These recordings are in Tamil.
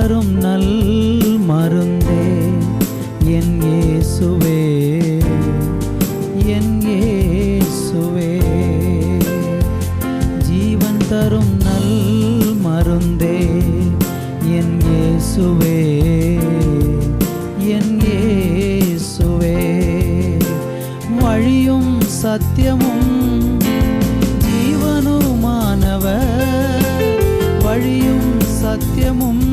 தரும் நல் மருந்தே என் இயேசுவே, என் இயேசுவே. ஜீவன் தரும் நல் மருந்தே என் இயேசுவே, என் இயேசுவே. வழியும் சத்தியமும் ஜீவனுமானவர், வழியும் சத்தியமும்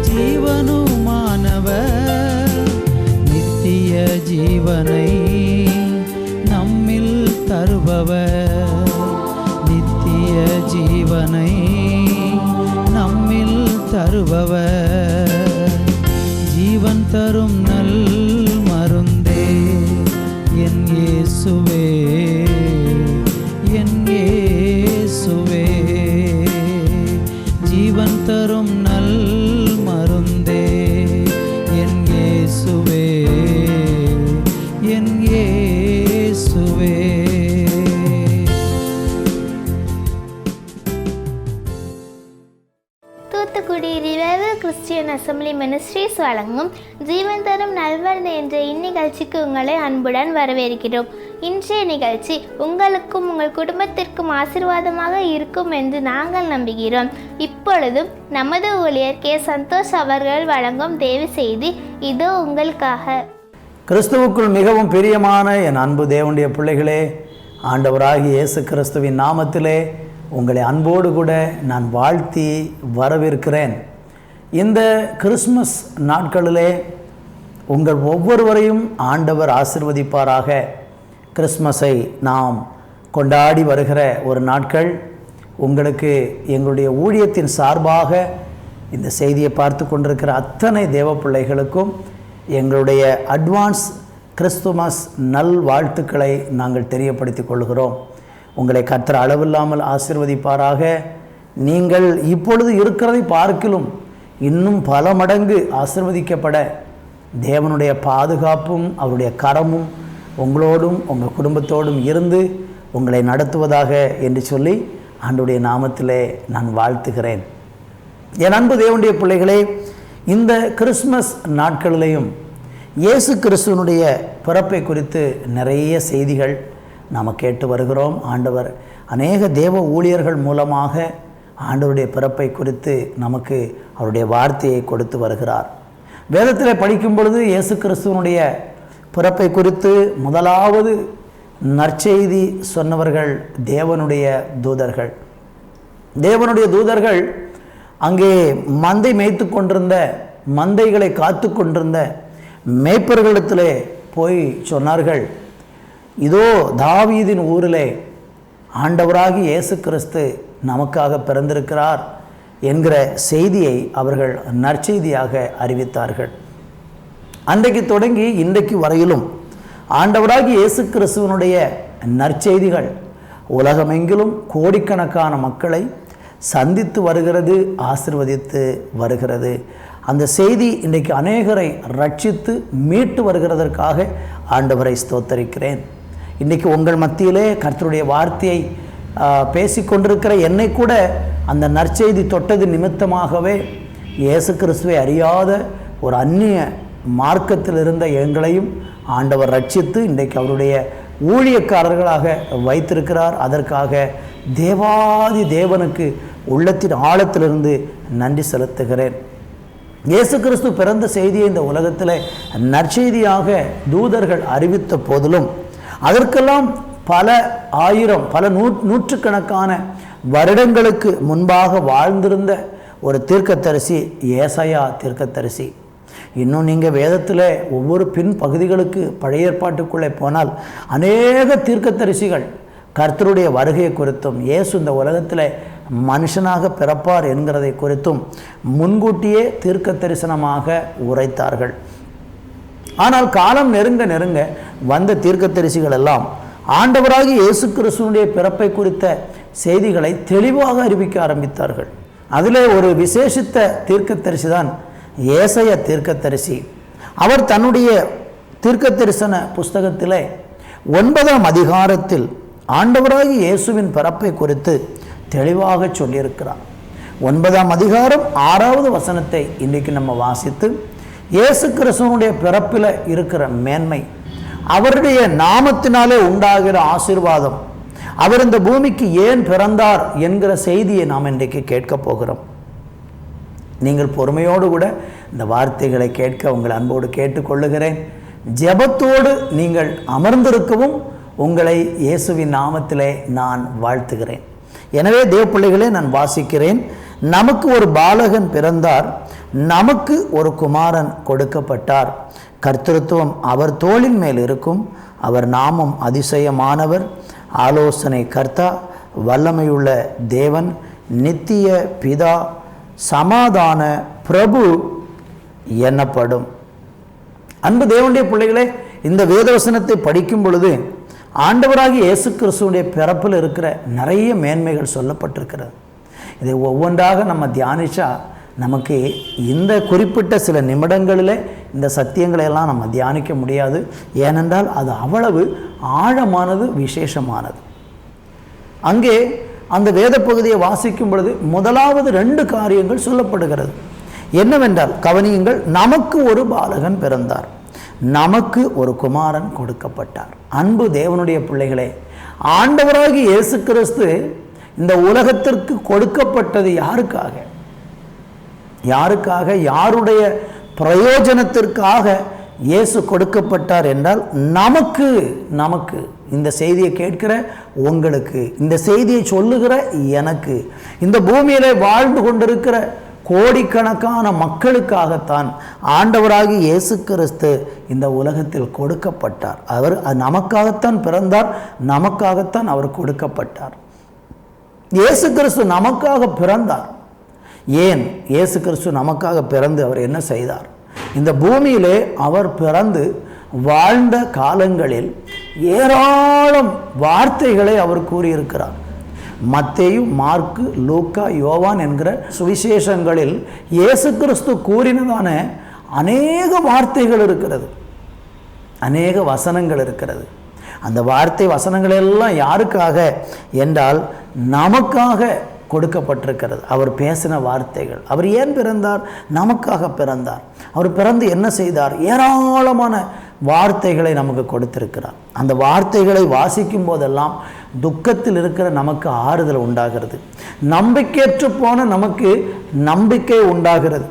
ஜீவனுமானவர். நித்திய ஜீவனை நம்மில் தருபவர், நித்திய ஜீவனை நம்மில் தருபவர். ஜீவன் தரும் நல் மருந்தே என் இயேசுவே, என் இயேசுவே. ஜீவன் தரும் நல் மருந்தே என் இயேசுவே, என் இயேசுவே. Thoothukudi revival Christian assembly ministries வழங்கும் ஜீவன் தரும் நல்வரது என்ற இந்நிகழ்ச்சிக்கு உங்களை அன்புடன் வரவேற்கிறோம். இன்றைய நிகழ்ச்சி உங்களுக்கும் உங்கள் குடும்பத்திற்கும் ஆசீர்வாதமாக இருக்கும் என்று நாங்கள் நம்புகிறோம். இப்பொழுதும் நமது ஊழியர் கே. சந்தோஷ் அவர்கள் வழங்கும் தேவ செய்தி இதோ உங்களுக்காக. கிறிஸ்துவுக்குள் மிகவும் பிரியமான என் அன்பு தேவனுடைய பிள்ளைகளே, ஆண்டவராகிய இயேசு கிறிஸ்துவின் நாமத்திலே உங்களை அன்போடு கூட நான் வாழ்த்தி வரவேற்கிறேன். இந்த கிறிஸ்மஸ் நாட்களிலே உங்கள் ஒவ்வொருவரையும் ஆண்டவர் ஆசீர்வதிப்பாராக. கிறிஸ்மஸை நாம் கொண்டாடி வருகிற ஒரு நாட்கள். உங்களுக்கு எங்களுடைய ஊழியத்தின் சார்பாக இந்த செய்தியை பார்த்து கொண்டிருக்கிற அத்தனை தேவ பிள்ளைகளுக்கும் எங்களுடைய அட்வான்ஸ் கிறிஸ்துமஸ் நல் வாழ்த்துக்களை நாங்கள் தெரியப்படுத்திக் கொள்கிறோம். உங்களை கர்த்தர் அளவில்லாமல் ஆசீர்வதிப்பாராக. நீங்கள் இப்பொழுது இருக்கிறதை பார்க்கிலும் இன்னும் பல மடங்கு ஆசீர்வதிக்கப்பட தேவனுடைய பாதுகாப்பும் அவருடைய கரமும் உங்களோடும் உங்கள் குடும்பத்தோடும் இருந்து உங்களை நடத்துவதாக என்று சொல்லி ஆண்டவருடைய நாமத்திலே நான் வாழ்த்துகிறேன். என் அன்பு தேவனுடைய பிள்ளைகளே, இந்த கிறிஸ்மஸ் நாட்களிலேயும் இயேசு கிறிஸ்துவனுடைய பிறப்பை குறித்து நிறைய செய்திகள் நாம் கேட்டு வருகிறோம். ஆண்டவர் அநேக தேவ ஊழியர்கள் மூலமாக ஆண்டவருடைய பிறப்பை குறித்து நமக்கு அவருடைய வார்த்தையை கொடுத்து வருகிறார். வேதத்தில் படிக்கும் பொழுது இயேசு கிறிஸ்துவனுடைய பிறப்பை குறித்து முதலாவது நற்செய்தி சொன்னவர்கள் தேவனுடைய தூதர்கள். தேவனுடைய தூதர்கள் அங்கே மந்தை மேய்த்து கொண்டிருந்த, மந்தைகளை காத்து கொண்டிருந்த மேய்ப்பர்களிடத்திலே போய் சொன்னார்கள், இதோ தாவீதின் ஊரிலே ஆண்டவராகி இயேசு கிறிஸ்து நமக்காக பிறந்திருக்கிறார் என்கிற செய்தியை அவர்கள் நற்செய்தியாக அறிவித்தார்கள். அன்றைக்கு தொடங்கி இன்றைக்கு வரையிலும் ஆண்டவராகி இயேசு கிறிஸ்துவனுடைய நற்செய்திகள் உலகமெங்கிலும் கோடிக்கணக்கான மக்களை சந்தித்து வருகிறது, ஆசீர்வதித்து வருகிறது. அந்த செய்தி இன்றைக்கு அநேகரை ரட்சித்து மீட்டு வருகிறதற்காக ஆண்டவரை ஸ்தோத்தரிக்கிறேன். இன்றைக்கி உங்கள் மத்தியிலே கர்த்தருடைய வார்த்தையை பேசிக்கொண்டிருக்கிற என்னை கூட அந்த நற்செய்தி தொட்டது நிமித்தமாகவே இயேசு கிறிஸ்துவை அறியாத ஒரு அந்நிய மார்க்கத்தில் இருந்த எங்களையும் ஆண்டவர் ரட்சித்து இன்றைக்கு அவருடைய ஊழியக்காரர்களாக வைத்திருக்கிறார். அதற்காக தேவாதி தேவனுக்கு உள்ளத்தின் ஆழத்திலிருந்து நன்றி செலுத்துகிறேன். இயேசு கிறிஸ்து பிறந்த செய்தியை இந்த உலகத்தில் நற்செய்தியாக தூதர்கள் அறிவித்த போதிலும் அதற்கெல்லாம் பல ஆயிரம், பல நூற்றுக்கணக்கான வருடங்களுக்கு முன்பாக வாழ்ந்திருந்த ஒரு தீர்க்கதரிசி ஏசாயா தீர்க்கதரிசி. இன்னும் நீங்கள் வேதத்தில் ஒவ்வொரு பின் பகுதிகளுக்கு பழைய ஏற்பாட்டுக்குள்ளே போனால் அநேக தீர்க்கதரிசிகள் கர்த்தருடைய வருகை குறித்தும் இயேசு இந்த உலகத்தில் மனுஷனாக பிறப்பார் என்கிறதை குறித்தும் முன்கூட்டியே தீர்க்க தரிசனமாக உரைத்தார்கள். ஆனால் காலம் நெருங்க நெருங்க வந்த தீர்க்கதரிசிகள் எல்லாம் ஆண்டவராகி இயேசு கிறிஸ்துவினுடைய பிறப்பை குறித்த செய்திகளை தெளிவாக அறிவிக்க ஆரம்பித்தார்கள். அதில் ஒரு விசேஷித்த தீர்க்கதரிசி தான் ஏசாயா தீர்க்கதரிசி. அவர் தன்னுடைய தீர்க்க தரிசன புஸ்தகத்திலே 9ஆம் அதிகாரத்தில் ஆண்டவராகி இயேசுவின் பிறப்பை குறித்து தெளிவாக சொல்லியிருக்கிறார். 9ஆம் அதிகாரம் 6வது வசனத்தை இன்றைக்கு நம்ம வாசித்து இயேசு கிறிஸ்துவனுடைய பிறப்பில் இருக்கிற மேன்மை, அவருடைய நாமத்தினாலே உண்டாகிற ஆசீர்வாதம், அவர் இந்த பூமிக்கு ஏன் பிறந்தார் என்கிற செய்தியை நாம் இன்றைக்கு கேட்க போகிறோம். நீங்கள் பொறுமையோடு கூட இந்த வார்த்தைகளை கேட்க உங்கள் அன்போடு கேட்டுக்கொள்ளுகிறேன். ஜெபத்தோடு நீங்கள் அமர்ந்திருக்கவும் உங்களை இயேசுவின் நாமத்திலே நான் வாழ்த்துகிறேன். எனவே தேவ பிள்ளைகளே, நான் வாசிக்கிறேன். நமக்கு ஒரு பாலகன் பிறந்தார், நமக்கு ஒரு குமாரன் கொடுக்கப்பட்டார். கர்த்தத்துவம் அவர் தோளின் மேல் இருக்கும். அவர் நாமம் அதிசயமானவர், ஆலோசனை கர்த்தா, வல்லமையுள்ள தேவன், நித்திய பிதா, சமாதான பிரபு எனப்படும். அன்பு தேவனுடைய பிள்ளைகளே, இந்த வேதவசனத்தை படிக்கும் பொழுது ஆண்டவராகிய இயேசு கிறிஸ்துவுடைய பிறப்பில் இருக்கிற நிறைய மேன்மைகள் சொல்லப்பட்டிருக்கிறது. இதை ஒவ்வொன்றாக நம்ம தியானிச்சா நமக்கு இந்த குறிப்பிட்ட சில நிமிடங்களில் இந்த சத்தியங்களை எல்லாம் நம்ம தியானிக்க முடியாது. ஏனென்றால் அது அவ்வளவு ஆழமானது, விசேஷமானது. அங்கே அந்த வேத பகுதியை வாசிக்கும் பொழுது முதலாவது 2 காரியங்கள் சொல்லப்படுகிறது. என்னவென்றால் கவனியுங்கள், நமக்கு ஒரு பாலகன் பிறந்தார், நமக்கு ஒரு குமாரன் கொடுக்கப்பட்டார். அன்பு தேவனுடைய பிள்ளைகளே, ஆண்டவராகிய இயேசு கிறிஸ்து இந்த உலகத்திற்கு கொடுக்கப்பட்டது யாருக்காக? யாருக்காக? யாருடைய பிரயோஜனத்திற்காக இயேசு கொடுக்கப்பட்டார் என்றால் நமக்கு. நமக்கு இந்த செய்தியை கேட்கிற உங்களுக்கு, இந்த செய்தியை சொல்லுகிற எனக்கு, இந்த பூமியிலே வாழ்ந்து கொண்டிருக்கிற கோடிக்கணக்கான மக்களுக்காகத்தான் ஆண்டவராகி இயேசு கிறிஸ்து இந்த உலகத்தில் கொடுக்கப்பட்டார். அவர் நமக்காகத்தான் பிறந்தார், நமக்காகத்தான் அவர் கொடுக்கப்பட்டார். இயேசு கிறிஸ்து நமக்காக பிறந்தார். ஏன் இயேசு கிறிஸ்து நமக்காக பிறந்து அவர் என்ன செய்தார்? இந்த பூமியிலே அவர் பிறந்து வாழ்ந்த காலங்களில் ஏராளம் வார்த்தைகளை அவர் கூறியிருக்கிறார். மத்தேயு, மார்க்கு, லூக்கா, யோவான் என்கிற சுவிசேஷங்களில் இயேசு கிறிஸ்து கூறினதான அநேக வார்த்தைகள் இருக்கிறது, அநேக வசனங்கள் இருக்கிறது. அந்த வார்த்தை வசனங்கள் எல்லாம் யாருக்காக என்றால் நமக்காக கொடுக்கப்பட்டிருக்கிறது. அவர் பேசின வார்த்தைகள். அவர் ஏன் பிறந்தார்? நமக்காக பிறந்தார். அவர் பிறந்து என்ன செய்தார்? ஏராளமான வார்த்தைகளை நமக்கு கொடுத்திருக்கிறார். அந்த வார்த்தைகளை வாசிக்கும் போதெல்லாம் துக்கத்தில் இருக்கிற நமக்கு ஆறுதல் உண்டாகிறது, நம்பிக்கையற்று போன நமக்கு நம்பிக்கை உண்டாகிறது,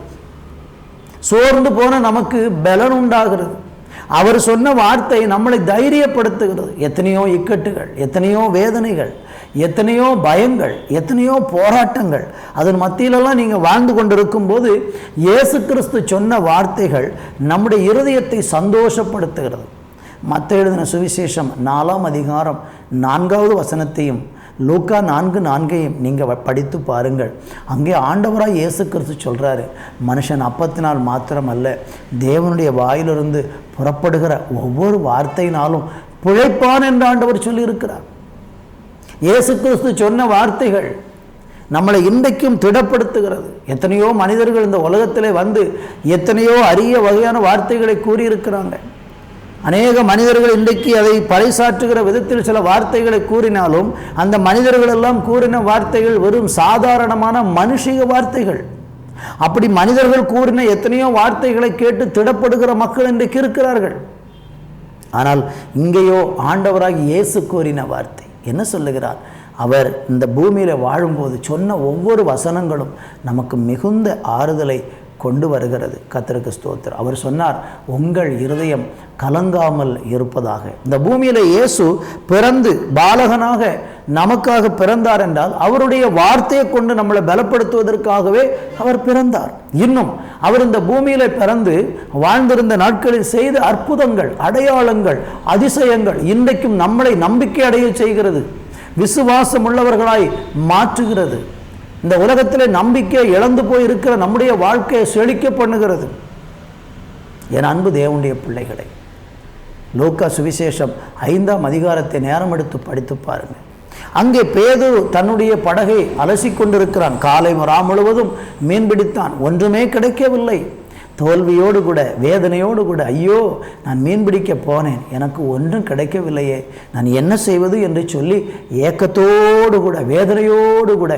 சோர்ந்து போன நமக்கு பலன் உண்டாகிறது. அவர் சொன்ன வார்த்தை நம்மளை தைரியப்படுத்துகிறது. எத்தனையோ இக்கட்டுகள், எத்தனையோ வேதனைகள், எத்தனையோ பயங்கள், எத்தனையோ போராட்டங்கள், அதன் மத்தியிலெல்லாம் நீங்கள் வாழ்ந்து கொண்டிருக்கும் போது இயேசு கிறிஸ்து சொன்ன வார்த்தைகள் நம்முடைய இருதயத்தை சந்தோஷப்படுத்துகிறது. மத்தேயு எழுதின சுவிசேஷம் 4ஆம் அதிகாரம் 4வது வசனத்தையும் லூக்கா 4:4 நீங்கள் படித்து பாருங்கள். அங்கே ஆண்டவராக இயேசு கிறிஸ்து சொல்கிறாரு, மனுஷன் அப்பத்தினால் மாத்திரமல்ல, தேவனுடைய வாயிலிருந்து புறப்படுகிற ஒவ்வொரு வார்த்தையினாலும் பிழைப்பான் என்று ஆண்டவர் சொல்லியிருக்கிறார். இயேசு கிறிஸ்து சொன்ன வார்த்தைகள் நம்மளை இன்றைக்கும் திடப்படுத்துகிறது. எத்தனையோ மனிதர்கள் இந்த உலகத்திலே வந்து எத்தனையோ அரிய வகையான வார்த்தைகளை கூறியிருக்கிறாங்க. அநேக மனிதர்கள் இன்றைக்கு அதை பறைசாற்றுகிற விதத்தில் சில வார்த்தைகளை கூறினாலும் அந்த மனிதர்களெல்லாம் கூறின வார்த்தைகள் வெறும் சாதாரணமான மனுஷிக வார்த்தைகள். அப்படி மனிதர்கள் கூறின எத்தனையோ வார்த்தைகளை கேட்டு திடப்படுகிற மக்கள் இன்றைக்கு இருக்கிறார்கள். ஆனால் இங்கேயோ ஆண்டவராகி இயேசு கூறின வார்த்தை என்ன சொல்லுகிறார்? அவர் இந்த பூமியில் வாழும்போது சொன்ன ஒவ்வொரு வசனங்களும் நமக்கு மிகுந்த ஆறுதலை கொண்டு வருகிறது. கர்த்தருக்கு ஸ்தோத்திரம். அவர் சொன்னார், உங்கள் இருதயம் கலங்காமல் இருப்பதாக. இந்த பூமியில் இயேசு பிறந்து பாலகனாக நமக்காக பிறந்தார் என்றால் அவருடைய வார்த்தையை கொண்டு நம்மளை பலப்படுத்துவதற்காகவே அவர் பிறந்தார். இன்னும் அவர் இந்த பூமியில பிறந்து வாழ்ந்திருந்த நாட்களில் செய்த அற்புதங்கள், அடையாளங்கள், அதிசயங்கள் இன்றைக்கும் நம்மளை நம்பிக்கை அடைய செய்கிறது, விசுவாசம் உள்ளவர்களாய் மாற்றுகிறது. இந்த உலகத்தில் நம்பிக்கை இழந்து போய் இருக்கிற நம்முடைய வாழ்க்கையை செழிக்க பண்ணுகிறது. என் அன்பு தேவனுடைய பிள்ளைகளை, லூக்கா சுவிசேஷம் 5ஆம் அதிகாரத்தை நேரம் எடுத்து படித்து பாருங்கள். அங்கே பேதுரு தன்னுடைய படகை அலசி கொண்டிருக்கிறான். காலை ரா முழுவதும் மீன் பிடித்தான், ஒன்றுமே கிடைக்கவில்லை. தோல்வியோடு கூட, வேதனையோடு கூட, ஐயோ நான் மீன் பிடிக்க போனேன், எனக்கு ஒன்றும் கிடைக்கவில்லையே, நான் என்ன செய்வது என்று சொல்லி ஏக்கத்தோடு கூட, வேதனையோடு கூட,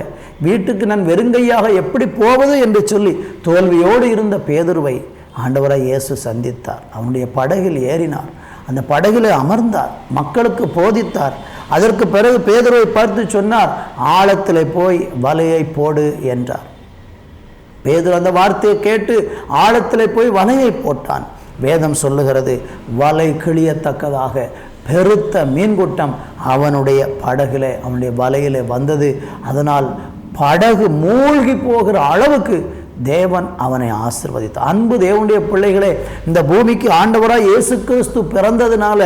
வீட்டுக்கு நான் வெறுங்கையாக எப்படி போவது என்று சொல்லி தோல்வியோடு இருந்த பேதுருவை ஆண்டவராய் இயேசு சந்தித்தார். அவனுடைய படகில் ஏறினார், அந்த படகில் அமர்ந்தார், மக்களுக்கு போதித்தார். அதற்கு பிறகு பேதுருவை பார்த்து சொன்னார், ஆழத்தில் போய் வலையை போடு என்றார். பேதுரு அந்த வார்த்தையை கேட்டு ஆழத்தில் போய் வலையை போட்டான். வேதம் சொல்லுகிறது, வலை கிழியத்தக்கதாக பெருத்த மீன்கூட்டம் அவனுடைய படகிலே, அவனுடைய வலையிலே வந்தது. அதனால் படகு மூழ்கி போகிற அளவுக்கு தேவன் அவனை ஆசீர்வதித்தார். அன்பு தேவனுடைய பிள்ளைகளே, இந்த பூமிக்கு ஆண்டவராய் இயேசு கிறிஸ்து பிறந்ததுனால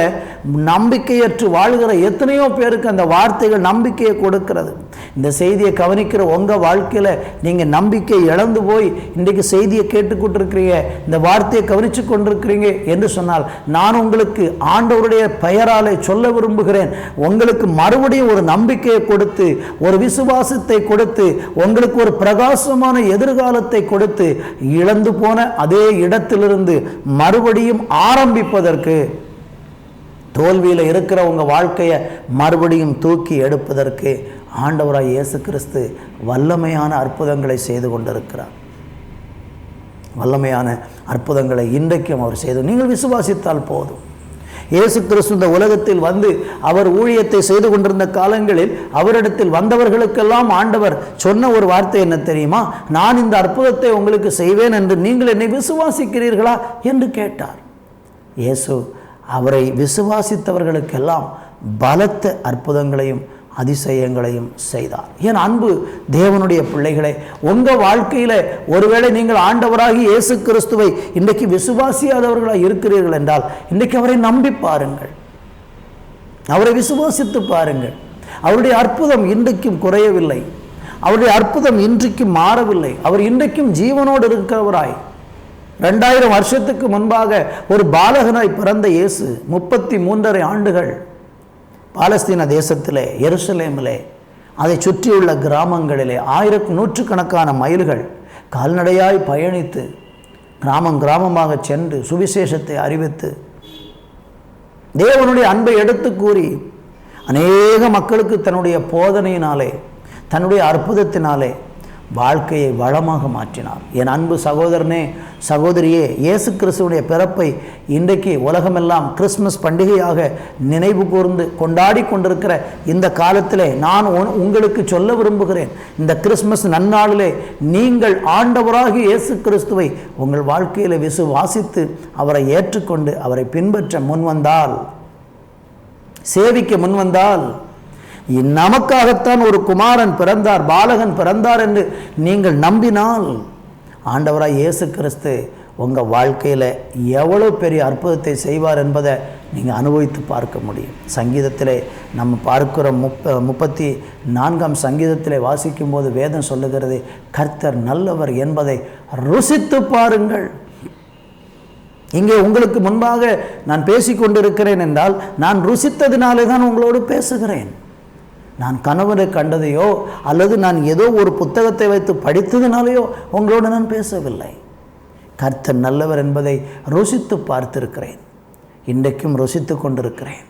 நம்பிக்கையற்று வாழ்கிற எத்தனையோ பேருக்கு அந்த வார்த்தைகள் நம்பிக்கையை கொடுக்கிறது. இந்த செய்தியை கவனிக்கிற உங்கள் வாழ்க்கையில் நீங்கள் நம்பிக்கை இழந்து போய் இன்றைக்கு செய்தியை கேட்டுக்கொண்டிருக்கிறீங்க, இந்த வார்த்தையை கவனித்து கொண்டிருக்கிறீங்க என்று சொன்னால், நான் உங்களுக்கு ஆண்டவருடைய பெயராலே சொல்ல விரும்புகிறேன், உங்களுக்கு மறுபடியும் ஒரு நம்பிக்கையை கொடுத்து, ஒரு விசுவாசத்தை கொடுத்து, உங்களுக்கு ஒரு பிரகாசமான எதிர்காலத்தை கொடுத்து, இழந்து போன அதே இடத்திலிருந்து மறுபடியும் ஆரம்பிப்பதற்கு, தோல்வியில் இருக்கிற உங்க வாழ்க்கையை மறுபடியும் தூக்கி எடுப்பதற்கு ஆண்டவராய் இயேசு கிறிஸ்து வல்லமையான அற்புதங்களை செய்து கொண்டிருக்கிறார். வல்லமையான அற்புதங்களை இன்றைக்கும் அவர் செய்து, நீங்கள் விசுவாசித்தால் போதும். இயேசு கிறிஸ்து இந்த உலகத்தில் வந்து அவர் ஊழியத்தை செய்து கொண்டிருந்த காலங்களில் அவரிடத்தில் வந்தவர்களுக்கெல்லாம் ஆண்டவர் சொன்ன ஒரு வார்த்தை என்ன தெரியுமா? நான் இந்த அற்புதத்தை உங்களுக்கு செய்வேன் என்று நீங்கள் என்னை விசுவாசிக்கிறீர்களா என்று கேட்டார். இயேசு அவரை விசுவாசித்தவர்களுக்கெல்லாம் பலத்த அற்புதங்களையும் அதிசயங்களையும் செய்தார். என் அன்பு தேவனுடைய பிள்ளைகளே, உங்கள் வாழ்க்கையில் ஒருவேளை நீங்கள் ஆண்டவராகி இயேசு கிறிஸ்துவை இன்றைக்கு விசுவாசியாதவர்களாக இருக்கிறீர்கள் என்றால், இன்றைக்கு அவரை நம்பி பாருங்கள், அவரை விசுவாசித்து பாருங்கள். அவருடைய அற்புதம் இன்றைக்கும் குறையவில்லை, அவருடைய அற்புதம் இன்றைக்கும் மாறவில்லை. அவர் இன்றைக்கும் ஜீவனோடு இருக்கிறவராய் 2000 வருஷத்துக்கு முன்பாக ஒரு பாலகனாய் பிறந்த இயேசு 33.5 ஆண்டுகள் பாலஸ்தீன தேசத்திலே, எருசலேமிலே, அதை சுற்றியுள்ள கிராமங்களிலே நூற்றுக்கணக்கான மைல்கள் கால்நடையாய் பயணித்து கிராமமாக சென்று சுவிசேஷத்தை அறிவித்து தேவனுடைய அன்பை எடுத்து கூறி அநேக மக்களுக்கு தன்னுடைய போதனையினாலே, தன்னுடைய அற்புதத்தினாலே வாழ்க்கையை வளமாக மாற்றினார். என் அன்பு சகோதரனே, சகோதரியே, இயேசு கிறிஸ்துவுடைய பிறப்பை இன்றைக்கு உலகமெல்லாம் கிறிஸ்மஸ் பண்டிகையாக நினைவு கூர்ந்து கொண்டாடி கொண்டிருக்கிற இந்த காலத்திலே நான் உங்களுக்கு சொல்ல விரும்புகிறேன், இந்த கிறிஸ்மஸ் நன்னாளிலே நீங்கள் ஆண்டவராகிய இயேசு கிறிஸ்துவை உங்கள் வாழ்க்கையில் விசுவாசித்து அவரை ஏற்றுக்கொண்டு அவரை பின்பற்ற முன்வந்தால், சேவிக்க முன்வந்தால், நமக்காகத்தான் ஒரு குமாரன் பிறந்தார், பாலகன் பிறந்தார் என்று நீங்கள் நம்பினால், ஆண்டவராய் இயேசு கிறிஸ்து உங்கள் வாழ்க்கையில் எவ்வளோ பெரிய அற்புதத்தை செய்வார் என்பதை நீங்கள் அனுபவித்து பார்க்க முடியும். சங்கீதத்திலே நம்ம பார்க்கிற 34ஆம் சங்கீதத்திலே வாசிக்கும் போது வேதம் சொல்லுகிறது, கர்த்தர் நல்லவர் என்பதை ருசித்து பாருங்கள். இங்கே உங்களுக்கு முன்பாக நான் பேசிக்கொண்டிருக்கிறேன் என்றால், நான் ருசித்ததினாலே தான் உங்களோடு பேசுகிறேன். நான் கனவுரை கண்டதையோ அல்லது நான் ஏதோ ஒரு புத்தகத்தை வைத்து படித்ததினாலேயோ உங்களோடு நான் பேசவில்லை. கர்த்தர் நல்லவர் என்பதை ருசித்து பார்த்திருக்கிறேன், இன்றைக்கும் ருசித்து கொண்டிருக்கிறேன்.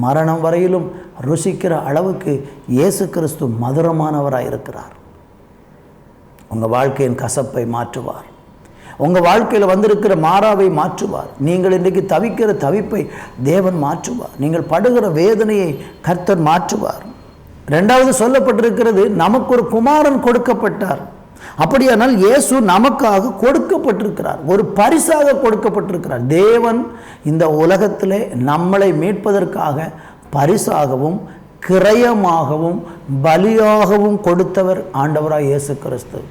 மரணம் வரையிலும் ருசிக்கிற அளவுக்கு இயேசு கிறிஸ்து மதுரமானவராக இருக்கிறார். உங்கள் வாழ்க்கையின் கசப்பை மாற்றுவார், உங்கள் வாழ்க்கையில் வந்திருக்கிற மாறாவை மாற்றுவார். நீங்கள் இன்றைக்கு தவிக்கிற தவிப்பை தேவன் மாற்றுவார். நீங்கள் படுகிற வேதனையை கர்த்தர் மாற்றுவார். 2வது சொல்லப்பட்டிருக்கிறது, நமக்கு ஒரு குமாரன் கொடுக்கப்பட்டார். அப்படியானால் இயேசு நமக்காக கொடுக்கப்பட்டிருக்கிறார், ஒரு பரிசாக கொடுக்கப்பட்டிருக்கிறார். தேவன் இந்த உலகத்திலே நம்மளை மீட்பதற்காக பரிசாகவும் கிரயமாகவும் பலியாகவும் கொடுத்தவர் ஆண்டவராய் இயேசு கிறிஸ்து.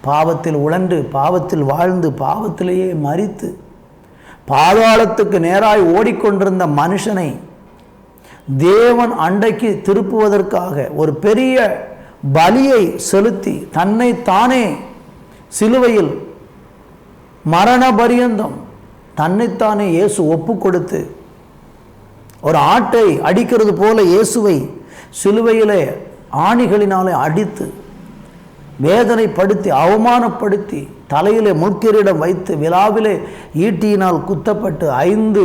பாவத்தில் உழன்று, பாவத்தில் வாழ்ந்து, பாவத்திலேயே மரித்து பாதாளத்துக்கு நேராய் ஓடிக்கொண்டிருந்த மனுஷனை தேவன் அண்டைக்கு திருப்புவதற்காக ஒரு பெரிய பலியை செலுத்தி தன்னை தானே சிலுவையில் மரண பரியந்தம் தன்னைத்தானே இயேசு ஒப்பு கொடுத்து, ஒரு ஆட்டை அடிக்கிறது போல இயேசுவை சிலுவையிலே ஆணிகளினாலே அடித்து வேதனைப்படுத்தி அவமானப்படுத்தி தலையிலே முள்கிரீடம் வைத்து விழாவிலே ஈட்டியினால் குத்தப்பட்டு 5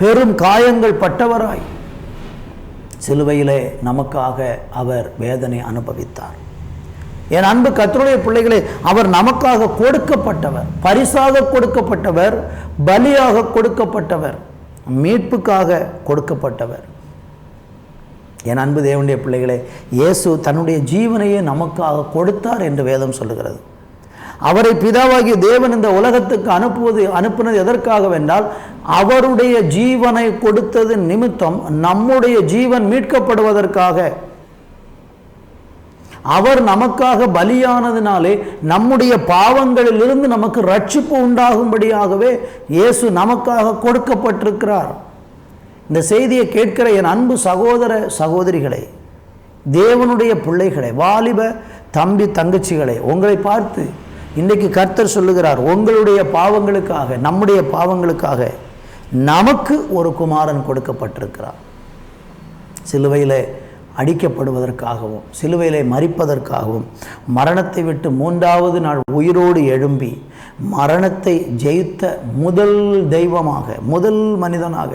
பெரும் காயங்கள் பட்டவராய் சிலுவையிலே நமக்காக அவர் வேதனை அனுபவித்தார். என் அன்பு கர்த்தருடைய பிள்ளைகளே, அவர் நமக்காக கொடுக்கப்பட்டவர், பரிசாக கொடுக்கப்பட்டவர், பலியாக கொடுக்கப்பட்டவர், மீட்புக்காக கொடுக்கப்பட்டவர். என் அன்பு தேவனுடைய பிள்ளைகளே, இயேசு தன்னுடைய ஜீவனையே நமக்காக கொடுத்தார் என்று வேதம் சொல்லுகிறது. அவரை பிதாவாகிய தேவன் இந்த உலகத்துக்கு அனுப்புனது எதற்காகவென்றால், அவருடைய ஜீவனை கொடுத்தது நிமித்தம் நம்முடைய ஜீவன் மீட்கப்படுவதற்காக. அவர் நமக்காக பலியானதினாலே நம்முடைய பாவங்களிலிருந்து நமக்கு ரட்சிப்பு உண்டாகும்படியாகவே இயேசு நமக்காக கொடுக்கப்பட்டிருக்கிறார். இந்த செய்தியை கேட்கிற என் அன்பு சகோதர சகோதரிகளை, தேவனுடைய பிள்ளைகளை, வாலிப தம்பி தங்கச்சிகளை, உங்களை பார்த்து இன்றைக்கு கர்த்தர் சொல்லுகிறார், உங்களுடைய பாவங்களுக்காக, நம்முடைய பாவங்களுக்காக நமக்கு ஒரு குமாரன் கொடுக்கப்பட்டிருக்கிறார். சிலுவையில் அடிக்கப்படுவதற்காகவும், சிலுவையிலே மரிப்பதற்காகவும், மரணத்தை விட்டு 3வது நாள் உயிரோடு எழும்பி மரணத்தை ஜெயித்த முதல் தெய்வமாக, முதல் மனிதனாக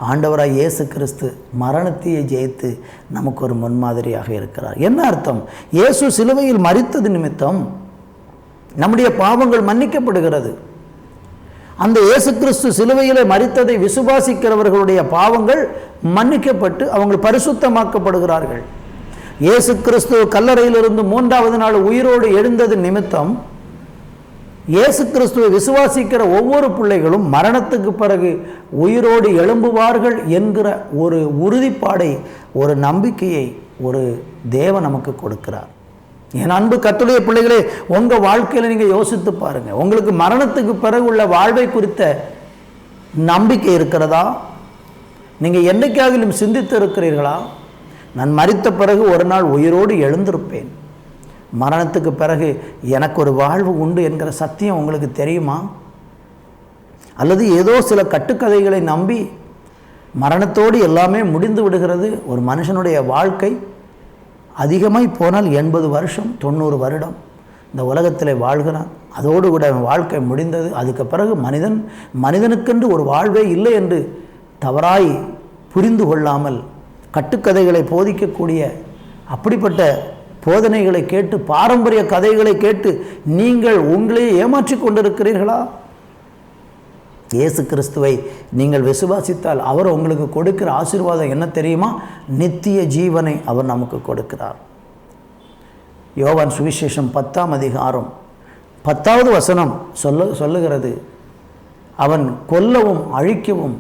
ஆண்டவராய் இயேசு கிறிஸ்து மரணத்தையே ஜெயித்து நமக்கு ஒரு முன்மாதிரியாக இருக்கிறார். என்ன அர்த்தம்? இயேசு சிலுவையில் மரித்தது நிமித்தம் நம்முடைய பாவங்கள் மன்னிக்கப்படுகிறது. அந்த இயேசு கிறிஸ்து சிலுவையிலே மரித்ததை விசுவாசிக்கிறவர்களுடைய பாவங்கள் மன்னிக்கப்பட்டு அவங்க பரிசுத்தமாக்கப்படுகிறார்கள். இயேசு கிறிஸ்து கல்லறையிலிருந்து 3வது நாள் உயிரோடு எழுந்தது நிமித்தம் இயேசு கிறிஸ்துவை விசுவாசிக்கிற ஒவ்வொரு பிள்ளைகளும் மரணத்துக்கு பிறகு உயிரோடு எழும்புவார்கள் என்கிற ஒரு உறுதிப்பாடை, ஒரு நம்பிக்கையை ஒரு தேவன் நமக்கு கொடுக்கிறார். என் அன்பு கர்த்தருடைய பிள்ளைகளே, உங்கள் வாழ்க்கையில் நீங்கள் யோசித்து பாருங்கள், உங்களுக்கு மரணத்துக்கு பிறகு உள்ள வாழ்வை குறித்த நம்பிக்கை இருக்கிறதா? நீங்கள் என்னைக்காகிலும் சிந்தித்து இருக்கிறீர்களா? நான் மரித்த பிறகு ஒரு நாள் உயிரோடு எழுந்திருப்பேன், மரணத்துக்கு பிறகு எனக்கு ஒரு வாழ்வு உண்டு என்கிற சத்தியம் உங்களுக்கு தெரியுமா? அல்லது ஏதோ சில கட்டுக்கதைகளை நம்பி மரணத்தோடு எல்லாமே முடிந்து விடுகிறது. ஒரு மனுஷனுடைய வாழ்க்கை அதிகமாய் போனால் 80 வருஷம் 90 வருடம் இந்த உலகத்தில் வாழ்கிறான், அதோடு கூட வாழ்க்கை முடிந்தது. அதுக்கு பிறகு மனிதனுக்கென்று ஒரு வாழ்வே இல்லை என்று தவறாய் புரிந்து கொள்ளாமல் கட்டுக்கதைகளை போதிக்கக்கூடிய அப்படிப்பட்ட போதனைகளை கேட்டு, பாரம்பரிய கதைகளை கேட்டு நீங்கள் உங்களையே ஏமாற்றி கொண்டிருக்கிறீர்களா? இயேசு கிறிஸ்துவை நீங்கள் விசுவாசித்தால் அவர் உங்களுக்கு கொடுக்கிற ஆசீர்வாதம் என்ன தெரியுமா? நித்திய ஜீவனை அவர் நமக்கு கொடுக்கிறார். யோவான் சுவிசேஷம் 10ஆம் அதிகாரம் 10வது வசனம் சொல்லுகிறது, அவன் கொல்லவும் அழிக்கவும்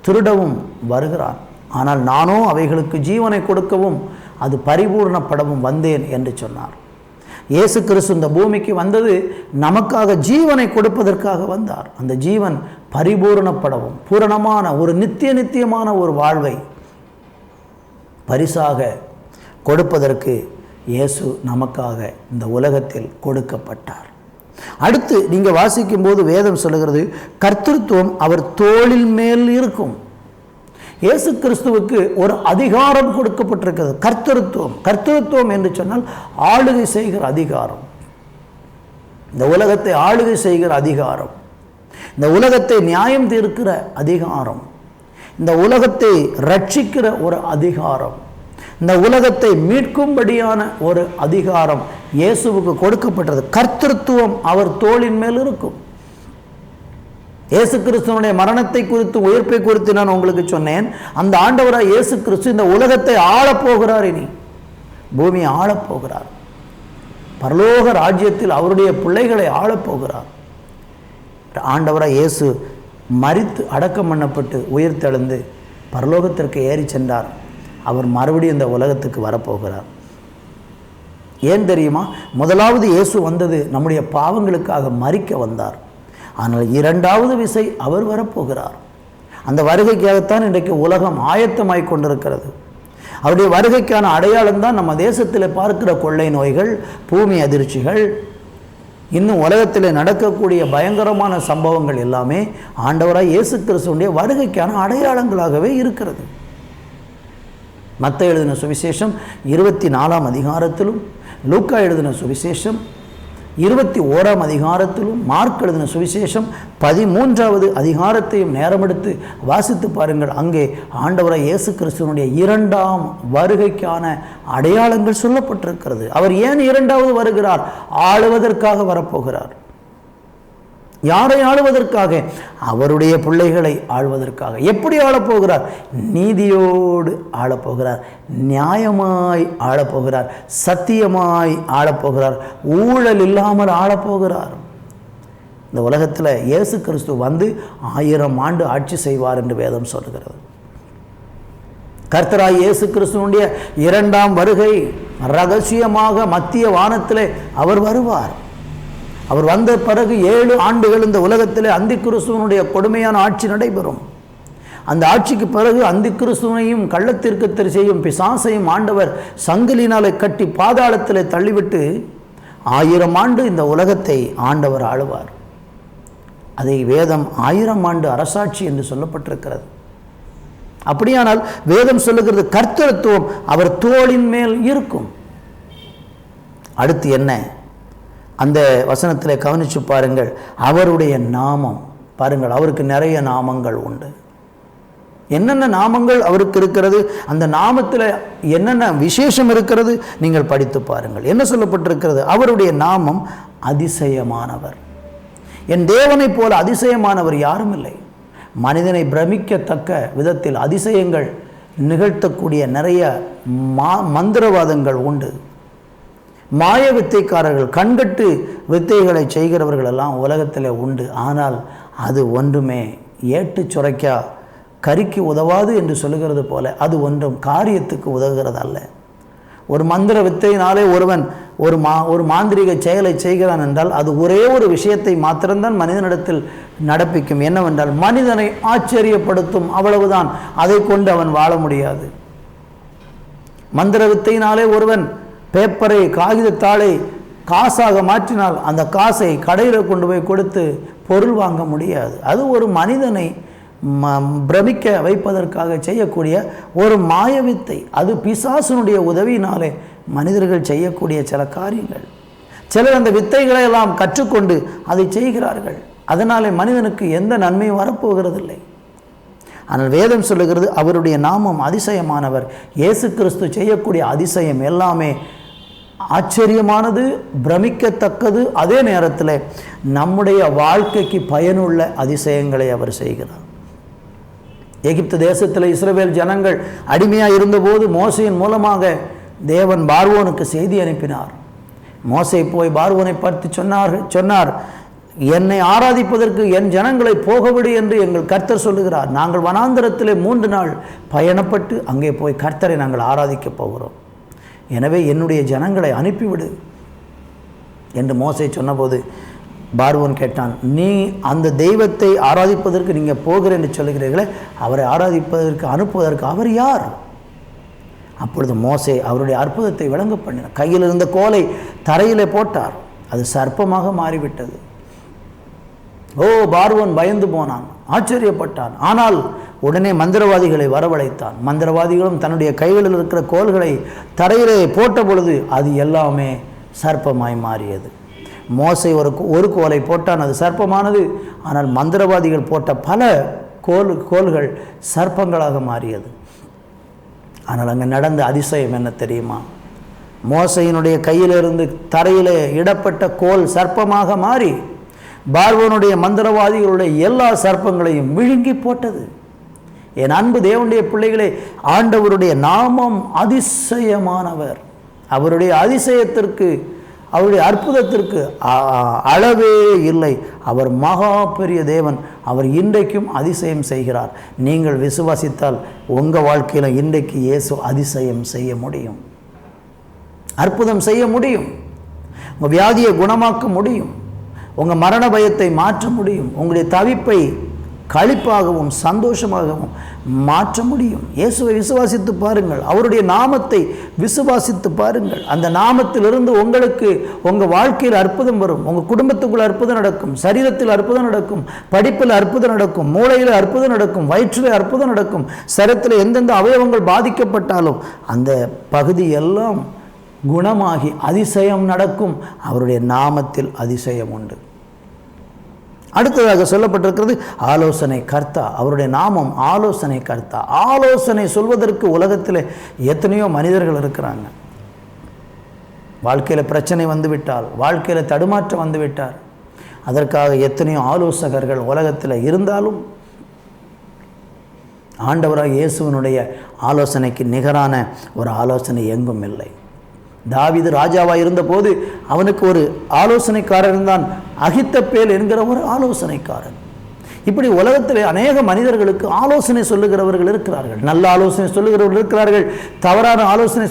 திருடவும் வருகிறான், ஆனால் நானோ அவைகளுக்கு ஜீவனை கொடுக்கவும் அது பரிபூர்ணப்படவும் வந்தேன் என்று சொன்னார். இயேசு கிறிஸ்து இந்த பூமிக்கு வந்தது நமக்காக ஜீவனை கொடுப்பதற்காக வந்தார். அந்த ஜீவன் பரிபூர்ணப்படவும் பூரணமான ஒரு நித்தியமான ஒரு வாழ்வை பரிசாக கொடுப்பதற்கு இயேசு நமக்காக இந்த உலகத்தில் கொடுக்கப்பட்டார். அடுத்து நீங்கள் வாசிக்கும் போது வேதம் சொல்லுகிறது, கர்த்தத்துவம் அவர் தோளில் மேல் இருக்கும். இயேசு கிறிஸ்துவுக்கு ஒரு அதிகாரம் கொடுக்கப்பட்டிருக்கிறது, கர்த்தத்துவம் என்று சொன்னால் ஆளுகை செய்கிற அதிகாரம், இந்த உலகத்தை ஆளுகை செய்கிற அதிகாரம், இந்த உலகத்தை நியாயம் தீர்க்கிற அதிகாரம், இந்த உலகத்தை ரட்சிக்கிற ஒரு அதிகாரம், இந்த உலகத்தை மீட்கும்படியான ஒரு அதிகாரம் இயேசுவுக்கு கொடுக்கப்பட்டது. கர்த்தத்துவம் அவர் தோளின் மேல் இருக்கும். இயேசு கிறிஸ்துவனுடைய மரணத்தை குறித்து உயிர்ப்பை குறித்து நான் உங்களுக்கு சொன்னேன். அந்த ஆண்டவராய் இயேசு கிறிஸ்து இந்த உலகத்தை ஆளப்போகிறார், இனி பூமியை ஆளப்போகிறார், பரலோக ராஜ்யத்தில் அவருடைய பிள்ளைகளை ஆளப்போகிறார். ஆண்டவராய் இயேசு மரித்து அடக்கம் பண்ணப்பட்டு உயிர் தெழுந்து பரலோகத்திற்கு ஏறி சென்றார். அவர் மறுபடியும் இந்த உலகத்துக்கு வரப்போகிறார். ஏன் தெரியுமா? முதலாவது இயேசு வந்தது நம்முடைய பாவங்களுக்காக மரிக்க வந்தார். ஆனால் 2வது விசை அவர் வரப்போகிறார். அந்த வருகைக்காகத்தான் இன்றைக்கு உலகம் ஆயத்தமாய் கொண்டிருக்கிறது. அவருடைய வருகைக்கான அடையாளம் தான் நம்ம தேசத்தில் பார்க்கிற கொள்ளை நோய்கள், பூமி அதிர்ச்சிகள், இன்னும் உலகத்தில் நடக்கக்கூடிய பயங்கரமான சம்பவங்கள் எல்லாமே ஆண்டவராய் இயேசு கிறிஸ்துவுடைய வருகைக்கான அடையாளங்களாகவே இருக்கிறது. மத்தேயு எழுதின சுவிசேஷம் 24ஆம் அதிகாரத்திலும் லூக்கா எழுதின சுவிசேஷம் 21ஆம் அதிகாரத்திலும் மார்க் எழுதின சுவிசேஷம் 13வது அதிகாரத்தையும் நேரமெடுத்து வாசித்து பாருங்கள். அங்கே ஆண்டவராய் இயேசு கிறிஸ்துவனுடைய 2ஆம் வருகைக்கான அடையாளங்கள் சொல்லப்பட்டிருக்கிறது. அவர் ஏன் 2வது வருகிறார்? ஆளுவதற்காக வரப்போகிறார். யாரை ஆளுவதற்காக? அவருடைய பிள்ளைகளை ஆளுவதற்காக. எப்படி ஆளப்போகிறார்? நீதியோடு ஆளப்போகிறார், நியாயமாய் ஆளப்போகிறார், சத்தியமாய் ஆளப்போகிறார், ஊழல் இல்லாமல் ஆளப்போகிறார். இந்த உலகத்தில் இயேசு கிறிஸ்து வந்து 1000 ஆண்டு ஆட்சி செய்வார் என்று வேதம் சொல்கிறது. கர்த்தராய் இயேசு கிறிஸ்துவனுடைய 2ஆம் வருகை ரகசியமாக மத்திய வானத்திலே அவர் வருவார். அவர் வந்த பிறகு 7 ஆண்டுகள் இந்த உலகத்திலே அந்தி கிறிஸ்துவனுடைய கொடுமையான ஆட்சி நடைபெறும். அந்த ஆட்சிக்கு பிறகு அந்தி கிறிஸ்துவனையும் கள்ளத்தீர்க்கதரிசியையும் பிசாசையும் ஆண்டவர் சங்கிலினாலே கட்டி பாதாளத்திலே தள்ளிவிட்டு 1000 ஆண்டு இந்த உலகத்தை ஆண்டவர் ஆளுவார். அதை வேதம் 1000 ஆண்டு அரசாட்சி என்று சொல்லப்பட்டிருக்கிறது. அப்படியானால் வேதம் சொல்லுகிறது கர்த்தத்துவம் அவர் தோளின் மேல் இருக்கும். அடுத்து என்ன? அந்த வசனத்தில் கவனித்து பாருங்கள். அவருடைய நாமம் பாருங்கள், அவருக்கு நிறைய நாமங்கள் உண்டு. என்னென்ன நாமங்கள் அவருக்கு இருக்கிறது, அந்த நாமத்தில் என்னென்ன விசேஷம் இருக்கிறது நீங்கள் படித்து பாருங்கள். என்ன சொல்லப்பட்டிருக்கிறது? அவருடைய நாமம் அதிசயமானவர். என் தேவனைப் போல அதிசயமானவர் யாரும் இல்லை. மனிதனை பிரமிக்கத்தக்க விதத்தில் அதிசயங்கள் நிகழ்த்தக்கூடிய நிறைய மந்திரவாதங்கள் உண்டு. மாய வித்தைக்காரர்கள், கண்கட்டு வித்தைகளை செய்கிறவர்கள் எல்லாம் உலகத்தில் உண்டு. ஆனால் அது ஒன்றுமே ஏட்டு சுரைக்கா கறிக்கு உதவாது என்று சொல்லுகிறது போல அது ஒன்றும் காரியத்துக்கு உதவுகிறது அல்ல. ஒரு மந்திர வித்தையினாலே ஒருவன் ஒரு மாந்திரிக செயலை செய்கிறான் என்றால் அது ஒரே ஒரு விஷயத்தை மாத்திரம்தான் மனிதனிடத்தில் நடப்பிக்கும். என்னவென்றால் மனிதனை ஆச்சரியப்படுத்தும், அவ்வளவுதான். அதை கொண்டு அவன் வாழ முடியாது. மந்திர வித்தையினாலே ஒருவன் பேப்பரை, காகிதத்தாளை காசாக மாற்றினால் அந்த காசை கடையில் கொண்டு போய் கொடுத்து பொருள் வாங்க முடியாது. அது ஒரு மனிதனை பிரமிக்க வைப்பதற்காக செய்யக்கூடிய ஒரு மாயவித்தை. அது பிசாசுனுடைய உதவியினாலே மனிதர்கள் செய்யக்கூடிய சில காரியங்கள். சிலர் அந்த வித்தைகளை எல்லாம் கற்றுக்கொண்டு அதை செய்கிறார்கள். அதனாலே மனிதனுக்கு எந்த நன்மையும் வரப்போகிறதில்லை. ஆனால் வேதம் சொல்லுகிறது அவருடைய நாமம் அதிசயமானவர். இயேசு கிறிஸ்து செய்யக்கூடிய அதிசயம் எல்லாமே ஆச்சரியமானது, பிரமிக்கத்தக்கது. அதே நேரத்தில் நம்முடைய வாழ்க்கைக்கு பயனுள்ள அதிசயங்களை அவர் செய்கிறார். எகிப்து தேசத்தில் இஸ்ரவேல் ஜனங்கள் அடிமையாக இருந்தபோது மோசையின் மூலமாக தேவன் பார்வோனுக்கு செய்தி அனுப்பினார். மோசை போய் பார்வோனை பார்த்து சொன்னார், என்னை ஆராதிப்பதற்கு என் ஜனங்களை போகவிடு என்று எங்கள் கர்த்தர் சொல்லுகிறார். நாங்கள் வனாந்தரத்திலே 3 நாள் பயணப்பட்டு அங்கே போய் கர்த்தரை நாங்கள் ஆராதிக்கப் போகிறோம். எனவே என்னுடைய ஜனங்களை அனுப்பிவிடு என்று மோசை சொன்னபோது பார்வோன் கேட்டான், நீ அந்த தெய்வத்தை ஆராதிப்பதற்கு நீங்கள் போகிறேன் என்று சொல்லுகிறீர்களே, அவரை ஆராதிப்பதற்கு அனுப்புவதற்கு அவர் யார்? அப்பொழுது மோசே அவருடைய அற்புதத்தை விளங்க பண்ணினார். கையில் இருந்த கோலை தரையிலே போட்டார், அது சர்ப்பமாக மாறிவிட்டது. பார்வோன் பயந்து போனான், ஆச்சரியப்பட்டான். ஆனால் உடனே மந்திரவாதிகளை வரவழைத்தான். மந்திரவாதிகளும் தன்னுடைய கைகளில் இருக்கிற கோல்களை தரையிலே போட்ட பொழுது அது எல்லாமே சர்ப்பமாய் மாறியது. மோசை ஒரு கோலை போட்டான், அது சர்ப்பமானது. ஆனால் மந்திரவாதிகள் போட்ட பல கோல்கள் சர்ப்பங்களாக மாறியது. ஆனால் அங்கே நடந்த அதிசயம் என்ன தெரியுமா? மோசையினுடைய கையிலிருந்து தரையிலே இடப்பட்ட கோல் சர்ப்பமாக மாறி பார்வோனுடைய மந்திரவாதிகளுடைய எல்லா சர்ப்பங்களையும் விழுங்கி போட்டது. என் அன்பு தேவனுடைய பிள்ளைகளே, ஆண்டவருடைய நாமம் அதிசயமானவர். அவருடைய அதிசயத்திற்கு, அவருடைய அற்புதத்திற்கு அளவே இல்லை. அவர் மகா பெரிய தேவன். அவர் இன்றைக்கும் அதிசயம் செய்கிறார். நீங்கள் விசுவாசித்தால் உங்கள் வாழ்க்கையில் இன்றைக்கு இயேசு அதிசயம் செய்ய முடியும், அற்புதம் செய்ய முடியும். உங்கள் வியாதியை குணமாக்க முடியும், உங்கள் மரண பயத்தை மாற்ற முடியும், உங்களுடைய தவிப்பை களிப்பாகவும் சந்தோஷமாகவும் மாற்ற முடியும். இயேசுவை விசுவாசித்து பாருங்கள், அவருடைய நாமத்தை விசுவாசித்து பாருங்கள். அந்த நாமத்திலிருந்து உங்களுக்கு உங்கள் வாழ்க்கையில் அற்புதம் வரும். உங்கள் குடும்பத்துக்குள் அற்புதம் நடக்கும், சரீரத்தில் அற்புதம் நடக்கும், படிப்பில் அற்புதம் நடக்கும், மூளையில் அற்புதம் நடக்கும், வயிற்றில் அற்புதம் நடக்கும். சரீரத்தில் எந்தெந்த அவயவங்கள் பாதிக்கப்பட்டாலும் அந்த பகுதி எல்லாம் குணமாகி அதிசயம் நடக்கும். அவருடைய நாமத்தில் அதிசயம் உண்டு. அடுத்ததாக சொல்லப்பட்டிருக்கிறது ஆலோசனை கர்த்தா. அவருடைய நாமம் ஆலோசனை கர்த்தா. ஆலோசனை சொல்வதற்கு உலகத்தில் எத்தனையோ மனிதர்கள் இருக்கிறாங்க. வாழ்க்கையில் பிரச்சனை வந்துவிட்டால், வாழ்க்கையில் தடுமாற்றம் வந்துவிட்டார், அதற்காக எத்தனையோ ஆலோசகர்கள் உலகத்தில் இருந்தாலும் ஆண்டவராக இயேசுவினுடைய ஆலோசனைக்கு நிகரான ஒரு ஆலோசனை எங்கும் இல்லை. தாவீது ராஜாவாக இருந்தபோது அவனுக்கு ஒரு ஆலோசனைக்காரர் இருந்தான், அகித்தப்பேல் என்கிற ஒரு ஆலோசனைக்காரன். இப்படி உலகத்தில் அநேக மனிதர்களுக்கு ஆலோசனை சொல்லுகிறவர்கள் இருக்கிறார்கள். நல்ல ஆலோசனை சொல்லுகிறவர்கள் இருக்கிறார்கள், தவறான ஆலோசனை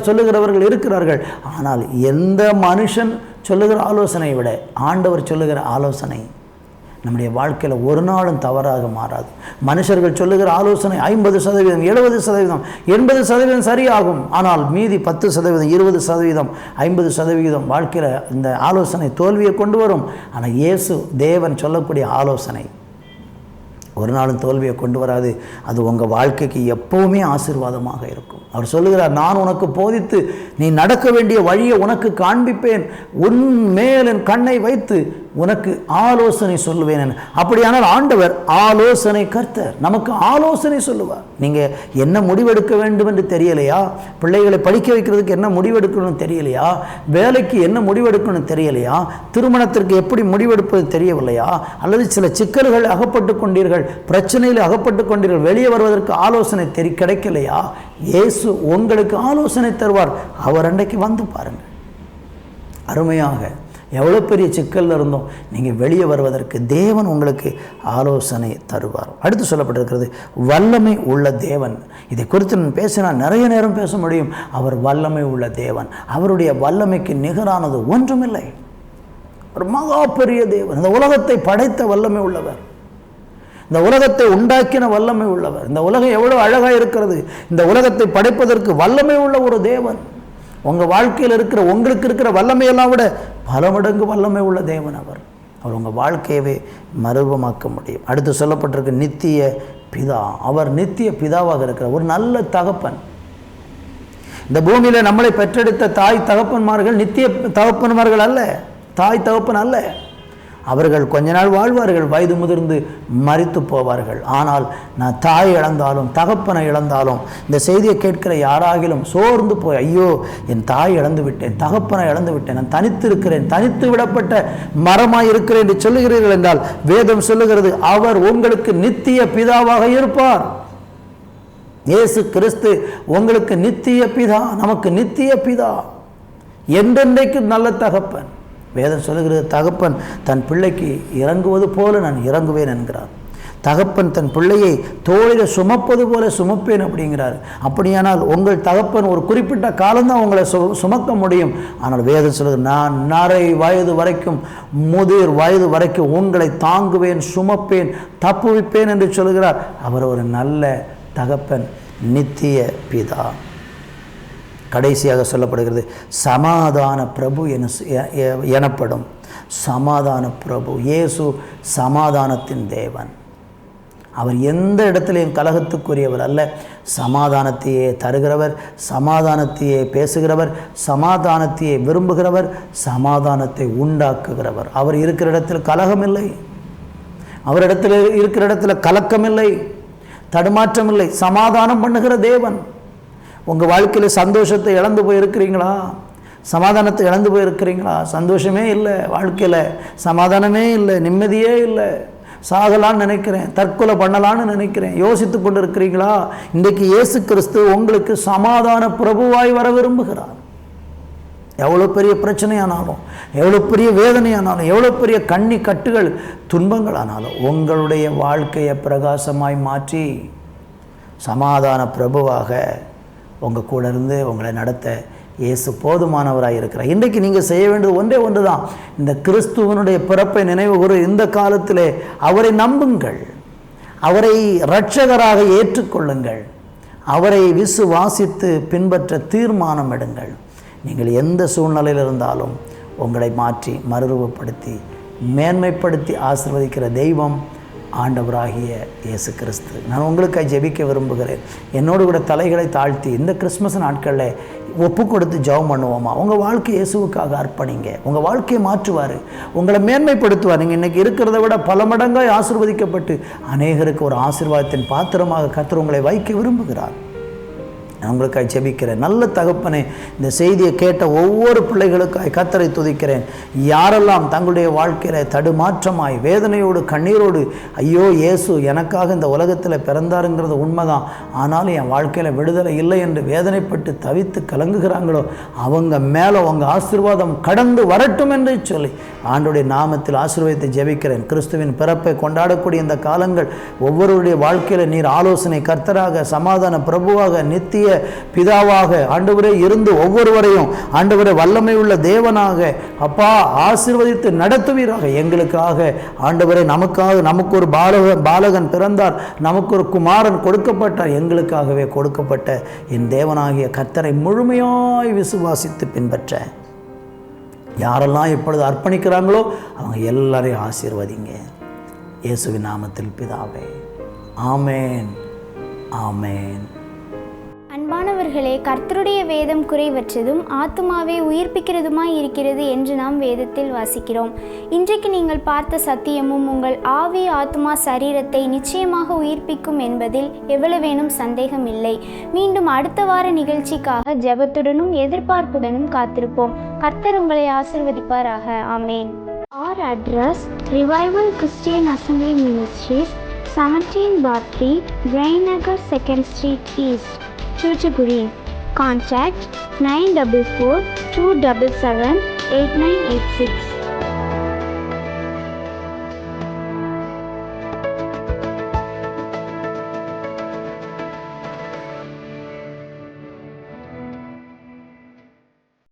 சொல்லுகிறவர்கள் இருக்கிறார்கள். ஆனால் எந்த மனுஷன் சொல்லுகிற ஆலோசனையை விட ஆண்டவர் சொல்லுகிற ஆலோசனை நம்முடைய வாழ்க்கையில் ஒரு நாளும் தவறாக மாறாது. மனுஷர்கள் சொல்லுகிற ஆலோசனை 50%, 70%, 80% சரியாகும். ஆனால் மீதி 10%, 20%, 50% வாழ்க்கையில் இந்த ஆலோசனை தோல்வியை கொண்டு வரும். ஆனால் இயேசு தேவன் சொல்லக்கூடிய ஆலோசனை ஒரு நாளும் தோல்வியை கொண்டு வராது. அது உங்கள் வாழ்க்கைக்கு எப்போவுமே ஆசீர்வாதமாக இருக்கும். அவர் சொல்லுகிறார், நான் உனக்கு போதித்து நீ நடக்க வேண்டிய வழியை உனக்கு காண்பிப்பேன், உன் மேல் என் கண்ணை வைத்து உனக்கு ஆலோசனை சொல்லுவேன். அப்படியானால் ஆண்டவர் ஆலோசனை கர்த்தர், நமக்கு ஆலோசனை சொல்லுவார். நீங்கள் என்ன முடிவெடுக்க வேண்டும் என்று தெரியலையா? பிள்ளைகளை படிக்க வைக்கிறதுக்கு என்ன முடிவெடுக்கணும்னு தெரியலையா? வேலைக்கு என்ன முடிவெடுக்கணும்னு தெரியலையா? திருமணத்திற்கு எப்படி முடிவெடுப்பது தெரியவில்லையா? அல்லது சில சிக்கல்கள் அகப்பட்டு கொண்டீர்கள், பிரச்சனையில் அகப்பட்டு கொண்டீர்கள், வெளியே வருவதற்கு ஆலோசனை கிடைக்கலையா? இயேசு உங்களுக்கு ஆலோசனை தருவார். அவர் அன்றைக்கு வந்து பாருங்கள். அருமையாக எவ்வளோ பெரிய சிக்கலில் இருந்தோம் நீங்கள் வெளியே வருவதற்கு தேவன் உங்களுக்கு ஆலோசனை தருவார். அடுத்து சொல்லப்பட்டிருக்கிறது வல்லமை உள்ள தேவன். இதை குறித்து நான் பேசினால் நிறைய நேரம் பேச முடியும். அவர் வல்லமை உள்ள தேவன். அவருடைய வல்லமைக்கு நிகரானது ஒன்றுமில்லை. ஒரு மகா பெரிய தேவன். இந்த உலகத்தை படைத்த வல்லமை உள்ளவர், இந்த உலகத்தை உண்டாக்கின வல்லமை உள்ளவர். இந்த உலகம் எவ்வளோ அழகாக இருக்கிறது. இந்த உலகத்தை படைப்பதற்கு வல்லமை உள்ள ஒரு தேவன். உங்கள் வாழ்க்கையில் இருக்கிற உங்களுக்கு இருக்கிற வல்லமையெல்லாம் விட பல மடங்கு வல்லமை உள்ள தேவன் அவர். அவர் உங்கள் வாழ்க்கையவே மறுபமாக்க முடியும். அடுத்து சொல்லப்பட்டிருக்க நித்திய பிதா. அவர் நித்திய பிதாவாக இருக்கிற ஒரு நல்ல தகப்பன். இந்த பூமியில் நம்மளை பெற்றெடுத்த தாய் தகப்பன்மார்கள் நித்திய தகப்பன்மார்கள் அல்ல, தாய் தகப்பன் அல்ல. அவர்கள் கொஞ்ச நாள் வாழ்வார்கள், வயது முதிர்ந்து மரித்து போவார்கள். ஆனால் நான் தாய் இழந்தாலும் தகப்பனை இழந்தாலும், இந்த செய்தியை கேட்கிற யாராகிலும் சோர்ந்து போய் ஐயோ என் தாய் இழந்து விட்டேன், தகப்பனை இழந்து விட்டேன், நான் தனித்து இருக்கிறேன், தனித்து விடப்பட்ட மரமாய் இருக்கிறேன் என்று சொல்லுகிறீர்கள் என்றால் வேதம் சொல்லுகிறது அவர் உங்களுக்கு நித்திய பிதாவாக இருப்பார். இயேசு கிறிஸ்து உங்களுக்கு நித்திய பிதா, நமக்கு நித்திய பிதா, என்றென்றைக்கு நல்ல தகப்பன். வேதம் சொல்லுகிறது தகப்பன் தன் பிள்ளைக்கு இறங்குவது போல நான் இறங்குவேன் என்கிறார். தகப்பன் தன் பிள்ளையை தோளில் சுமப்பது போல சுமப்பேன் அப்படிங்கிறார். அப்படியானால் உங்கள் தகப்பன் ஒரு குறிப்பிட்ட காலம்தான் உங்களை சுமக்க முடியும். ஆனால் வேதம் சொல்லுகிறது நான் நரை வயது வரைக்கும் முதிர் வயது வரைக்கும் உங்களை தாங்குவேன், சுமப்பேன், தப்புவிப்பேன் என்று சொல்கிறார். அவர் ஒரு நல்ல தகப்பன், நித்திய பிதா. கடைசியாக சொல்லப்படுகிறது சமாதான பிரபு எனப்படும். சமாதான பிரபு. இயேசு சமாதானத்தின் தேவன். அவர் எந்த இடத்திலையும் கலகத்துக்குரியவர் அல்ல. சமாதானத்தையே தருகிறவர், சமாதானத்தையே பேசுகிறவர், சமாதானத்தையே விரும்புகிறவர், சமாதானத்தை உண்டாக்குகிறவர். அவர் இருக்கிற இடத்தில் கலகமில்லை, அவரிடத்தில் இருக்கிற இடத்துல கலக்கமில்லை, தடுமாற்றம் இல்லை. சமாதானம் பண்ணுகிற தேவன். உங்கள் வாழ்க்கையில் சந்தோஷத்தை இழந்து போயிருக்கிறீங்களா? சமாதானத்தை இழந்து போயிருக்கிறீங்களா? சந்தோஷமே இல்லை, வாழ்க்கையில் சமாதானமே இல்லை, நிம்மதியே இல்லை, சாகலான்னு நினைக்கிறேன், தற்கொலை பண்ணலான்னு நினைக்கிறேன், யோசித்து கொண்டு இருக்கிறீங்களா? இன்றைக்கு இயேசு கிறிஸ்து உங்களுக்கு சமாதான பிரபுவாய் வர விரும்புகிறார். எவ்வளோ பெரிய பிரச்சனையானாலும், எவ்வளோ பெரிய வேதனையானாலும், எவ்வளோ பெரிய கண்ணி கட்டுகள் துன்பங்களானாலும் உங்களுடைய வாழ்க்கையை பிரகாசமாய் மாற்றி சமாதான பிரபுவாக உங்கள் கூட இருந்து உங்களை நடத்த இயேசு போதுமானவராக இருக்கிறார். இன்றைக்கு நீங்கள் செய்ய வேண்டியது ஒன்றே ஒன்று தான். இந்த கிறிஸ்துவனுடைய பிறப்பை நினைவு கூற இந்த காலத்திலே அவரை நம்புங்கள், அவரை இரட்சகராக ஏற்றுக்கொள்ளுங்கள், அவரை விசுவாசித்து பின்பற்ற தீர்மானம் எடுங்கள். நீங்கள் எந்த சூழ்நிலையில் இருந்தாலும் உங்களை மாற்றி மறுரூபப்படுத்தி மேன்மைப்படுத்தி ஆசீர்வதிக்கிற தெய்வம் ஆண்டவராகிய இயேசு கிறிஸ்து. நான் உங்களுக்காக ஜெபிக்க விரும்புகிறேன். என்னோடு கூட தலைகளை தாழ்த்தி இந்த கிறிஸ்மஸ் நாட்களில் ஒப்பு கொடுத்து ஜெபம் பண்ணுவோமா? உங்கள் வாழ்க்கை இயேசுவுக்காக அர்ப்பணிங்க. உங்கள் வாழ்க்கையை மாற்றுவார், உங்களை மேன்மைப்படுத்துவார். நீங்கள் இன்றைக்கி இருக்கிறத விட பல மடங்காய் ஆசீர்வதிக்கப்பட்டு அநேகருக்கு ஒரு ஆசீர்வாதத்தின் பாத்திரமாக கர்த்தர் உங்களை வைக்க விரும்புகிறார். நான் உங்களுக்காக ஜெபிக்கிறேன். நல்ல தகப்பனே, இந்த செய்தியை கேட்ட ஒவ்வொரு பிள்ளைகளுக்காய் கர்த்தரை துதிக்கிறேன். யாரெல்லாம் தங்களுடைய வாழ்க்கையில் தடுமாற்றமாய் வேதனையோடு கண்ணீரோடு, ஐயோ இயேசு எனக்காக இந்த உலகத்தில் பிறந்தாருங்கிறது உண்மைதான், ஆனாலும் என் வாழ்க்கையில் விடுதலை இல்லை என்று வேதனைப்பட்டு தவித்து கலங்குகிறாங்களோ, அவங்க மேலே உங்கள் ஆசீர்வாதம் கடந்து வரட்டும் என்று சொல்லி ஆண்டவருடைய நாமத்தில் ஆசீர்வாதத்தை ஜெபிக்கிறேன். கிறிஸ்துவின் பிறப்பை கொண்டாடக்கூடிய இந்த காலங்கள் ஒவ்வொருடைய வாழ்க்கையில் நீர் ஆலோசனை கர்த்தராக, சமாதான பிரபுவாக, நித்திய பிதாவாக ஆண்டவரே இருந்து ஒவ்வொருவரையும் ஆண்டவரே வல்லமை உள்ள தேவனாக அப்பா ஆசீர்வதித்து நடத்துவீராக. எங்களுக்காக ஆண்டவரே நமக்கு ஒரு பாலகன் பிறந்தார், நமக்கு ஒரு குமாரன் கொடுக்கப்பட்டார். எங்களுக்காகவே கொடுக்கப்பட்ட என் தேவனாகிய கர்த்தரை முழுமையாய் விசுவாசித்து பின்பற்ற யாரெல்லாம் இப்பொழுது அர்ப்பணிக்கிறாங்களோ அவங்க எல்லாரையும் ஆசீர்வதிங்க. இயேசுவின் நாமத்தில் பிதாவே, ஆமேன், ஆமேன். அன்பானவர்களே, கர்த்தருடைய வேதம் குறைவற்றதும் ஆத்துமாவை உயிர்ப்பிக்கிறதுமாய் இருக்கிறது என்று நாம் வேதத்தில் வாசிக்கிறோம். இன்றைக்கு நீங்கள் பார்த்த சத்தியமும் உங்கள் ஆவி, ஆத்துமா, சரீரத்தை நிச்சயமாக உயிர்ப்பிக்கும் என்பதில் எவ்வளவேனும் சந்தேகம் இல்லை. மீண்டும் அடுத்த வார நிகழ்ச்சிக்காக ஜெபத்துடனும் எதிர்பார்ப்புடனும் காத்திருப்போம். கர்த்தர் உங்களை ஆசீர்வதிப்பாராக. ஆமேன். Our address: Revival Christian Assembly Ministries, 17/3, Grainagar 2nd Street East, Thuthukudi. Contact 944 277 8986.